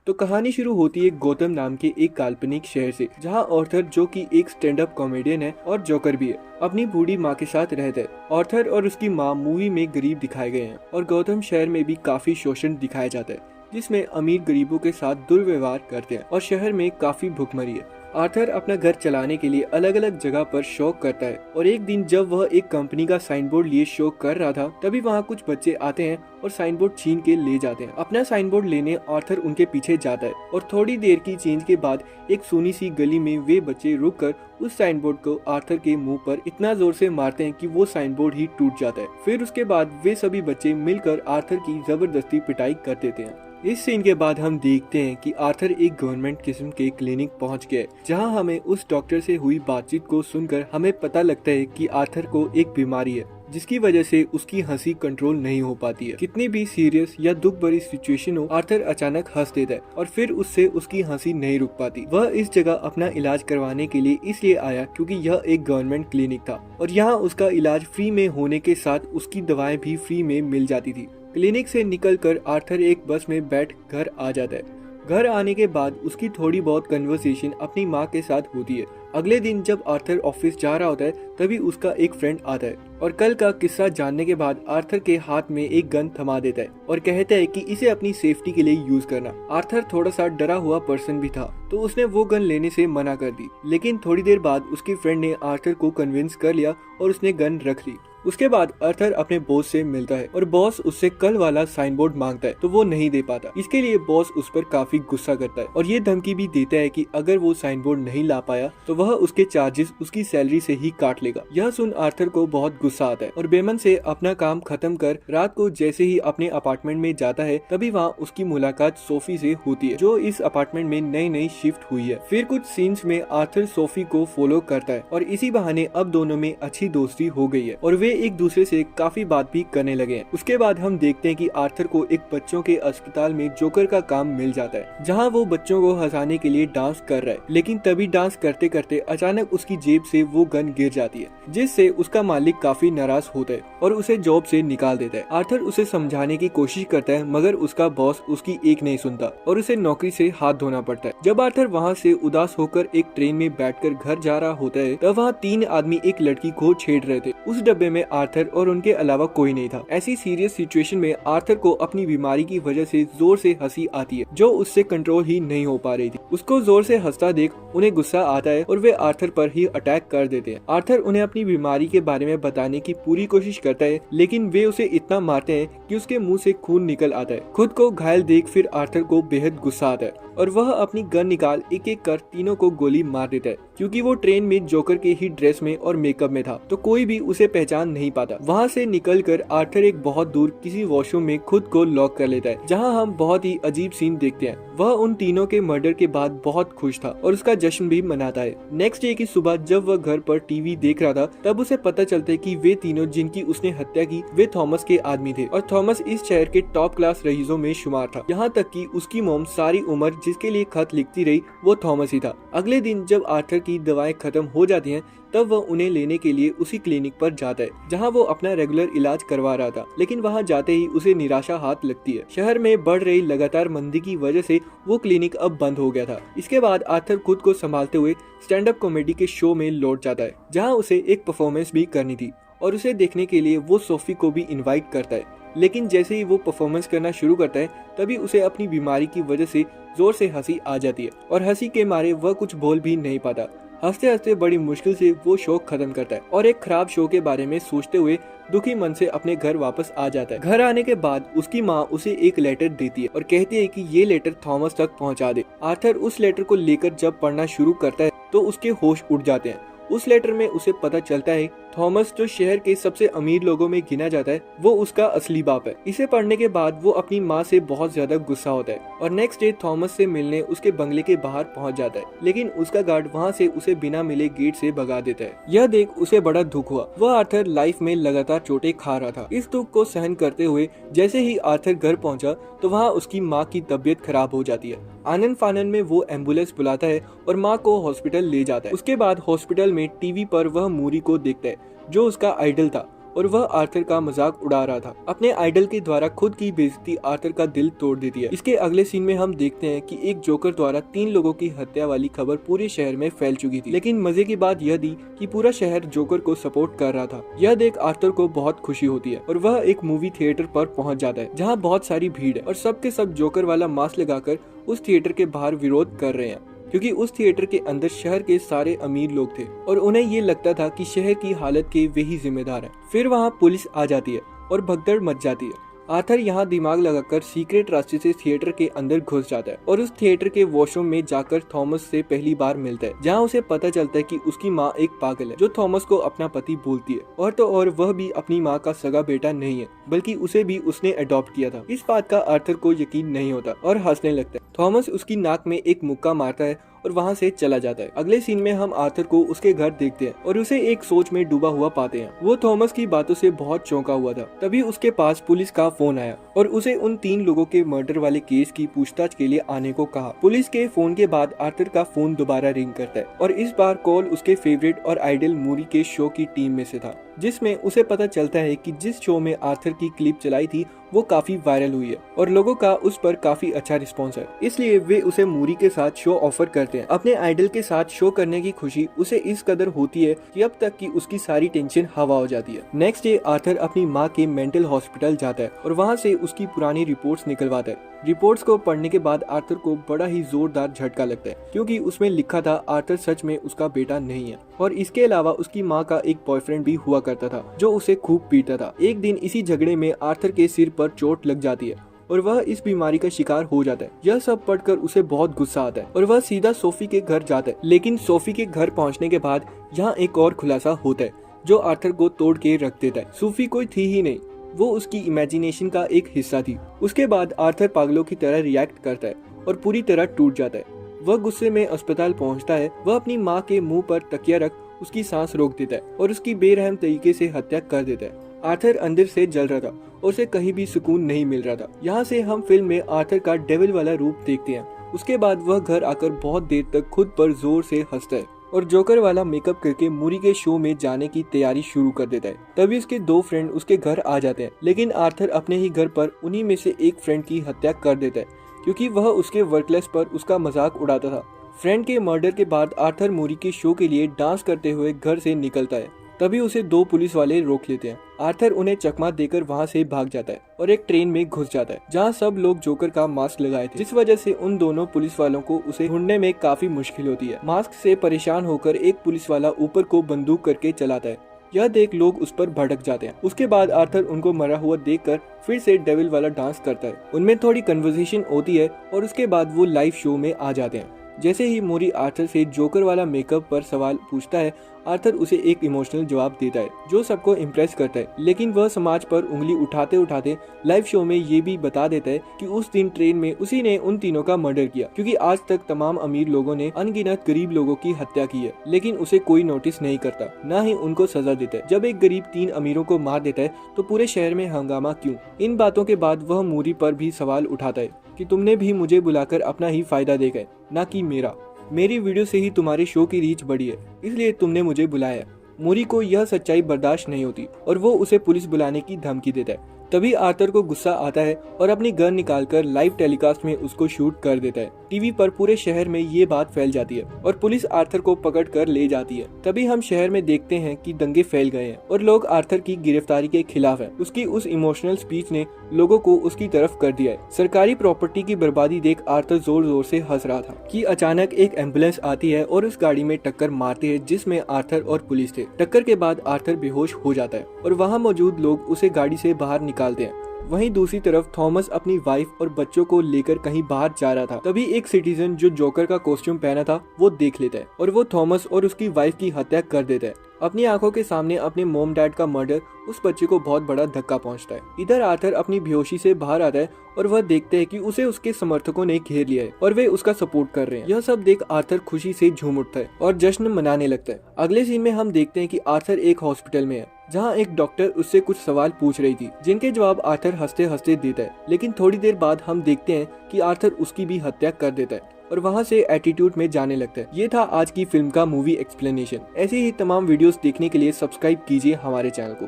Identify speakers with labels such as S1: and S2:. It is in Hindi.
S1: तो कहानी शुरू होती है गौतम नाम के एक काल्पनिक शहर से, जहां ऑर्थर जो कि एक स्टैंड अप कॉमेडियन है और जोकर भी है, अपनी बूढ़ी माँ के साथ रहता है। ऑर्थर और उसकी माँ मूवी में गरीब दिखाए गए हैं और गौतम शहर में भी काफी शोषण दिखाया जाता है, जिसमें अमीर गरीबों के साथ दुर्व्यवहार करते हैं और शहर में काफी भुखमरी है। आर्थर अपना घर चलाने के लिए अलग अलग जगह पर शो करता है और एक दिन जब वह एक कंपनी का साइन बोर्ड लिए शो कर रहा था, तभी वहाँ कुछ बच्चे आते हैं और साइन बोर्ड छीन के ले जाते हैं। अपना साइन बोर्ड लेने आर्थर उनके पीछे जाता है और थोड़ी देर की चेंज के बाद एक सूनी सी गली में वे बच्चे रुक कर उस साइन बोर्ड को आर्थर के मुंह पर इतना जोर से मारते हैं कि वो साइन बोर्ड ही टूट जाता है। फिर उसके बाद वे सभी बच्चे मिलकर आर्थर की जबरदस्ती पिटाई कर देते हैं। इस सीन के बाद हम देखते हैं कि आर्थर एक गवर्नमेंट किस्म के क्लिनिक पहुंच गए, जहां हमें उस डॉक्टर से हुई बातचीत को सुनकर हमें पता लगता है कि आर्थर को एक बीमारी है, जिसकी वजह से उसकी हंसी कंट्रोल नहीं हो पाती है। कितनी भी सीरियस या दुख भरी सिचुएशन हो, आर्थर अचानक हंस देता है और फिर उससे उसकी हंसी नहीं रुक पाती। वह इस जगह अपना इलाज करवाने के लिए इसलिए आया क्योंकि यह एक गवर्नमेंट क्लिनिक था और यहाँ उसका इलाज फ्री में होने के साथ उसकी दवाएं भी फ्री में मिल जाती थी। क्लिनिक से निकलकर आर्थर एक बस में बैठ घर आ जाता है। घर आने के बाद उसकी थोड़ी बहुत कन्वर्सेशन अपनी माँ के साथ होती है। अगले दिन जब आर्थर ऑफिस जा रहा होता है, तभी उसका एक फ्रेंड आता है और कल का किस्सा जानने के बाद आर्थर के हाथ में एक गन थमा देता है और कहता है कि इसे अपनी सेफ्टी के लिए यूज करना। आर्थर थोड़ा सा डरा हुआ पर्सन भी था, तो उसने वो गन लेने से मना कर दी, लेकिन थोड़ी देर बाद उसकी फ्रेंड ने आर्थर को कन्विंस कर लिया और उसने गन रख ली। उसके बाद आर्थर अपने बॉस से मिलता है और बॉस उससे कल वाला साइन बोर्ड मांगता है, तो वो नहीं दे पाता। इसके लिए बॉस उस पर काफी गुस्सा करता है और ये धमकी भी देता है कि अगर वो साइन बोर्ड नहीं ला पाया तो वह उसके चार्जेस उसकी सैलरी से ही काट लेगा। यह सुन आर्थर को बहुत गुस्सा आता है और बेमन से अपना काम खत्म कर रात को जैसे ही अपने अपार्टमेंट में जाता है, तभी वहाँ उसकी मुलाकात सोफी से होती है, जो इस अपार्टमेंट में नई नई शिफ्ट हुई है। फिर कुछ सीन्स में आर्थर सोफी को फॉलो करता है और इसी बहाने अब दोनों में अच्छी दोस्ती हो गई है और वे एक दूसरे से काफी बात भी करने लगे हैं। उसके बाद हम देखते हैं कि आर्थर को एक बच्चों के अस्पताल में जोकर का काम मिल जाता है, जहां वो बच्चों को हंसाने के लिए डांस कर रहा है, लेकिन तभी डांस करते करते अचानक उसकी जेब से वो गन गिर जाती है, जिससे उसका मालिक काफी नाराज होता है और उसे जॉब से निकाल देता है। आर्थर उसे समझाने की कोशिश करता है, मगर उसका बॉस उसकी एक नहीं सुनता और उसे नौकरी से हाथ धोना पड़ता है। जब आर्थर वहाँ से उदास होकर एक ट्रेन में बैठकर घर जा रहा होता है, तब वहाँ 3 आदमी एक लड़की को छेड़ रहे थे। उस डब्बे में आर्थर और उनके अलावा कोई नहीं था। ऐसी सीरियस सिचुएशन में आर्थर को अपनी बीमारी की वजह से जोर से हंसी आती है, जो उससे कंट्रोल ही नहीं हो पा रही थी। उसको जोर से हंसता देख उन्हें गुस्सा आता है और वे आर्थर पर ही अटैक कर देते हैं। आर्थर उन्हें अपनी बीमारी के बारे में बताने की पूरी कोशिश करता है, लेकिन वे उसे इतना मारते हैं कि उसके मुंह से खून निकल आता है। खुद को घायल देख फिर आर्थर को बेहद गुस्सा आता है और वह अपनी गन निकाल एक एक कर तीनों को गोली मार देता है। क्योंकि वो ट्रेन में जोकर के ही ड्रेस में और मेकअप में था, तो कोई भी उसे पहचान नहीं पाता। वहाँ से निकलकर आर्थर एक बहुत दूर किसी वॉशरूम में खुद को लॉक कर लेता है, जहाँ हम बहुत ही अजीब सीन देखते हैं। वह उन तीनों के मर्डर के बाद बहुत खुश था और उसका जश्न भी मनाता है। नेक्स्ट डे की सुबह जब वह घर पर टीवी देख रहा था, तब उसे पता चलता है कि वे तीनों जिनकी उसने हत्या की वे थॉमस के आदमी थे और थॉमस इस शहर के टॉप क्लास रईसों में शुमार था। यहाँ तक कि उसकी मॉम सारी उम्र जिसके लिए खत लिखती रही वो थॉमस ही था। अगले दिन जब आर्थर की दवाएं खत्म हो जाती हैं, तब वह उन्हें लेने के लिए उसी क्लिनिक पर जाता है, जहां वो अपना रेगुलर इलाज करवा रहा था, लेकिन वहां जाते ही उसे निराशा हाथ लगती है। शहर में बढ़ रही लगातार मंदी की वजह से वो क्लिनिक अब बंद हो गया था। इसके बाद आर्थर खुद को संभालते हुए स्टैंड अप कॉमेडी के शो में लौट जाता है, जहां उसे एक परफॉर्मेंस भी करनी थी और उसे देखने के लिए वो सोफी को भी इन्वाइट करता है। लेकिन जैसे ही वो परफॉर्मेंस करना शुरू करता है, तभी उसे अपनी बीमारी की वजह से जोर से हंसी आ जाती है और हंसी के मारे वह कुछ बोल भी नहीं पाता। हंसते हंसते बड़ी मुश्किल से वो शो खत्म करता है और एक खराब शो के बारे में सोचते हुए दुखी मन से अपने घर वापस आ जाता है। घर आने के बाद उसकी माँ उसे एक लेटर देती है और कहती है कि ये लेटर थॉमस तक पहुँचा दे। आर्थर उस लेटर को लेकर जब पढ़ना शुरू करता है, तो उसके होश उड़ जाते हैं। उस लेटर में उसे पता चलता है थॉमस, जो शहर के सबसे अमीर लोगों में गिना जाता है, वो उसका असली बाप है। इसे पढ़ने के बाद वो अपनी माँ से बहुत ज्यादा गुस्सा होता है और नेक्स्ट डे थॉमस से मिलने उसके बंगले के बाहर पहुंच जाता है, लेकिन उसका गार्ड वहाँ से उसे बिना मिले गेट से भगा देता है। यह देख उसे बड़ा दुख हुआ। वह आर्थर लाइफ में लगातार चोटें खा रहा था। इस दुख को सहन करते हुए जैसे ही आर्थर घर पहुंचा, तो वहाँ उसकी माँ की तबीयत खराब हो जाती है। आनन फानन में वो एम्बुलेंस बुलाता है और माँ को हॉस्पिटल ले जाता है। उसके बाद हॉस्पिटल में टीवी पर वह मूरी को देखता है, जो उसका आइडल था और वह आर्थर का मजाक उड़ा रहा था। अपने आइडल के द्वारा खुद की बेइज्जती आर्थर का दिल तोड़ देती है। इसके अगले सीन में हम देखते हैं कि एक जोकर द्वारा 3 लोगों की हत्या वाली खबर पूरे शहर में फैल चुकी थी, लेकिन मजे की बात यह थी कि पूरा शहर जोकर को सपोर्ट कर रहा था। यह देख आर्थर को बहुत खुशी होती है और वह एक मूवी थिएटर पर पहुंच जाता है जहां बहुत सारी भीड़ है और सबके सब जोकर वाला मास्क लगाकर उस थिएटर के बाहर विरोध कर रहे हैं, क्योंकि उस थिएटर के अंदर शहर के सारे अमीर लोग थे और उन्हें ये लगता था कि शहर की हालत के वे ही जिम्मेदार हैं। फिर वहाँ पुलिस आ जाती है और भगदड़ मच जाती है। आर्थर यहाँ दिमाग लगाकर सीक्रेट रास्ते से थिएटर के अंदर घुस जाता है और उस थिएटर के वॉशरूम में जाकर थॉमस से पहली बार मिलता है, जहाँ उसे पता चलता है कि उसकी माँ एक पागल है जो थॉमस को अपना पति बोलती है, और तो और वह भी अपनी माँ का सगा बेटा नहीं है बल्कि उसे भी उसने अडॉप्ट किया था। इस बात का आर्थर को यकीन नहीं होता और हंसने लगता है। थॉमस उसकी नाक में एक मुक्का मारता है और वहाँ से चला जाता है। अगले सीन में हम आर्थर को उसके घर देखते हैं और उसे एक सोच में डूबा हुआ पाते हैं। वो थॉमस की बातों से बहुत चौंका हुआ था। तभी उसके पास पुलिस का फोन आया और उसे उन 3 लोगों के मर्डर वाले केस की पूछताछ के लिए आने को कहा। पुलिस के फोन के बाद आर्थर का फोन दोबारा रिंग करता है और इस बार कॉल उसके फेवरेट और आइडल मूरी के शो की टीम में से था, जिसमें उसे पता चलता है कि जिस शो में आर्थर की क्लिप चलाई थी वो काफी वायरल हुई है और लोगों का उस पर काफी अच्छा रिस्पॉन्स है। इसलिए वे उसे मूरी के साथ शो ऑफर करते हैं। अपने आइडल के साथ शो करने की खुशी उसे इस कदर होती है कि अब तक की उसकी सारी टेंशन हवा हो जाती है। नेक्स्ट डे आर्थर अपनी माँ के मेंटल हॉस्पिटल जाता है और वहाँ से उसकी पुरानी रिपोर्ट्स निकलवाता है। रिपोर्ट्स को पढ़ने के बाद आर्थर को बड़ा ही जोरदार झटका लगता है, क्योंकि उसमें लिखा था आर्थर सच में उसका बेटा नहीं है और इसके अलावा उसकी माँ का एक बॉयफ्रेंड भी हुआ करता था जो उसे खूब पीटता था। एक दिन इसी झगड़े में आर्थर के सिर पर चोट लग जाती है और वह इस बीमारी का शिकार हो जाता है। यह सब पढ़कर उसे बहुत गुस्सा आता है और वह सीधा सोफी के घर जाता है। लेकिन सोफी के घर पहुंचने के बाद यहाँ एक और खुलासा होता है जो आर्थर को तोड़ के रख देता है। सोफी कोई थी ही नहीं, वो उसकी इमेजिनेशन का एक हिस्सा थी। उसके बाद आर्थर पागलों की तरह रिएक्ट करता है और पूरी तरह टूट जाता है। वह गुस्से में अस्पताल पहुंचता है। वह अपनी माँ के मुंह पर तकिया रख उसकी सांस रोक देता है और उसकी बेरहम तरीके से हत्या कर देता है। आर्थर अंदर से जल रहा था और उसे कहीं भी सुकून नहीं मिल रहा था। यहाँ से हम फिल्म में आर्थर का डेविल वाला रूप देखते हैं। उसके बाद वह घर आकर बहुत देर तक खुद पर जोर से हंसता है और जोकर वाला मेकअप करके मूरी के शो में जाने की तैयारी शुरू कर देता है। तभी उसके 2 फ्रेंड उसके घर आ जाते हैं, लेकिन आर्थर अपने ही घर पर उन्हीं में से एक फ्रेंड की हत्या कर देता है, क्योंकि वह उसके वर्कलेस पर उसका मजाक उड़ाता था। फ्रेंड के मर्डर के बाद आर्थर मूरी के शो के लिए डांस करते हुए घर से निकलता है। तभी उसे 2 पुलिस वाले रोक लेते हैं। आर्थर उन्हें चकमा देकर वहां से भाग जाता है और एक ट्रेन में घुस जाता है जहां सब लोग जोकर का मास्क लगाए थे, जिस वजह से उन दोनों पुलिस वालों को उसे ढूंढने में काफी मुश्किल होती है। मास्क से परेशान होकर एक पुलिस वाला ऊपर को बंदूक करके चलाता है। यह देख लोग उस पर भड़क जाते हैं। उसके बाद आर्थर उनको मरा हुआ देखकर फिर से डेविल वाला डांस करता है। उनमें थोड़ी कन्वर्सेशन होती है और उसके बाद वो लाइव शो में आ जाते हैं। जैसे ही मूरी आर्थर से जोकर वाला मेकअप पर सवाल पूछता है, आर्थर उसे एक इमोशनल जवाब देता है जो सबको इम्प्रेस करता है। लेकिन वह समाज पर उंगली उठाते उठाते लाइव शो में ये भी बता देता है कि उस दिन ट्रेन में उसी ने उन तीनों का मर्डर किया, क्योंकि आज तक तमाम अमीर लोगों ने अनगिनत गरीब लोगों की हत्या की है, लेकिन उसे कोई नोटिस नहीं करता, न ही उनको सजा देता है। जब एक गरीब 3 अमीरों को मार देता है तो पूरे शहर में हंगामा क्यों? इन बातों के बाद वह मूरी पर भी सवाल उठाता है कि तुमने भी मुझे बुलाकर अपना ही फायदा देखा है, न कि मेरा। मेरी वीडियो से ही तुम्हारे शो की रीच बढ़ी है, इसलिए तुमने मुझे बुलाया। मूरी को यह सच्चाई बर्दाश्त नहीं होती और वो उसे पुलिस बुलाने की धमकी देता है। तभी आर्थर को गुस्सा आता है और अपनी गन निकालकर लाइव टेलीकास्ट में उसको शूट कर देता है। टीवी पर पूरे शहर में ये बात फैल जाती है और पुलिस आर्थर को पकड़ कर ले जाती है। तभी हम शहर में देखते हैं कि दंगे फैल गए हैं और लोग आर्थर की गिरफ्तारी के खिलाफ हैं। उसकी उस इमोशनल स्पीच ने लोगों को उसकी तरफ कर दिया है। सरकारी प्रॉपर्टी की बर्बादी देख आर्थर जोर जोर से हंस रहा था कि अचानक एक एम्बुलेंस आती है और उस गाड़ी में टक्कर मारती है जिसमें आर्थर और पुलिस थे। टक्कर के बाद आर्थर बेहोश हो जाता है और वहाँ मौजूद लोग उसे गाड़ी से बाहर निकालते हैं। वहीं दूसरी तरफ थॉमस अपनी वाइफ और बच्चों को लेकर कहीं बाहर जा रहा था। तभी एक सिटीजन जो जोकर का कॉस्ट्यूम पहना था वो देख लेता है और वो थॉमस और उसकी वाइफ की हत्या कर देता है। अपनी आंखों के सामने अपने मॉम डैड का मर्डर उस बच्चे को बहुत बड़ा धक्का पहुंचता है। इधर आर्थर अपनी बेहोशी से बाहर आता है और वह देखते हैं कि उसे उसके समर्थकों ने घेर लिया है और वे उसका सपोर्ट कर रहे हैं। यह सब देख आर्थर खुशी से झूम उठता है और जश्न मनाने लगता है। अगले सीन में हम देखते हैं कि आर्थर एक हॉस्पिटल में है जहाँ एक डॉक्टर उससे कुछ सवाल पूछ रही थी, जिनके जवाब आर्थर हंसते हंसते देता है। लेकिन थोड़ी देर बाद हम देखते हैं कि आर्थर उसकी भी हत्या कर देता है और वहाँ से एटीट्यूड में जाने लगता है। ये था आज की फिल्म का मूवी एक्सप्लेनेशन। ऐसे ही तमाम वीडियोस देखने के लिए सब्सक्राइब कीजिए हमारे चैनल को।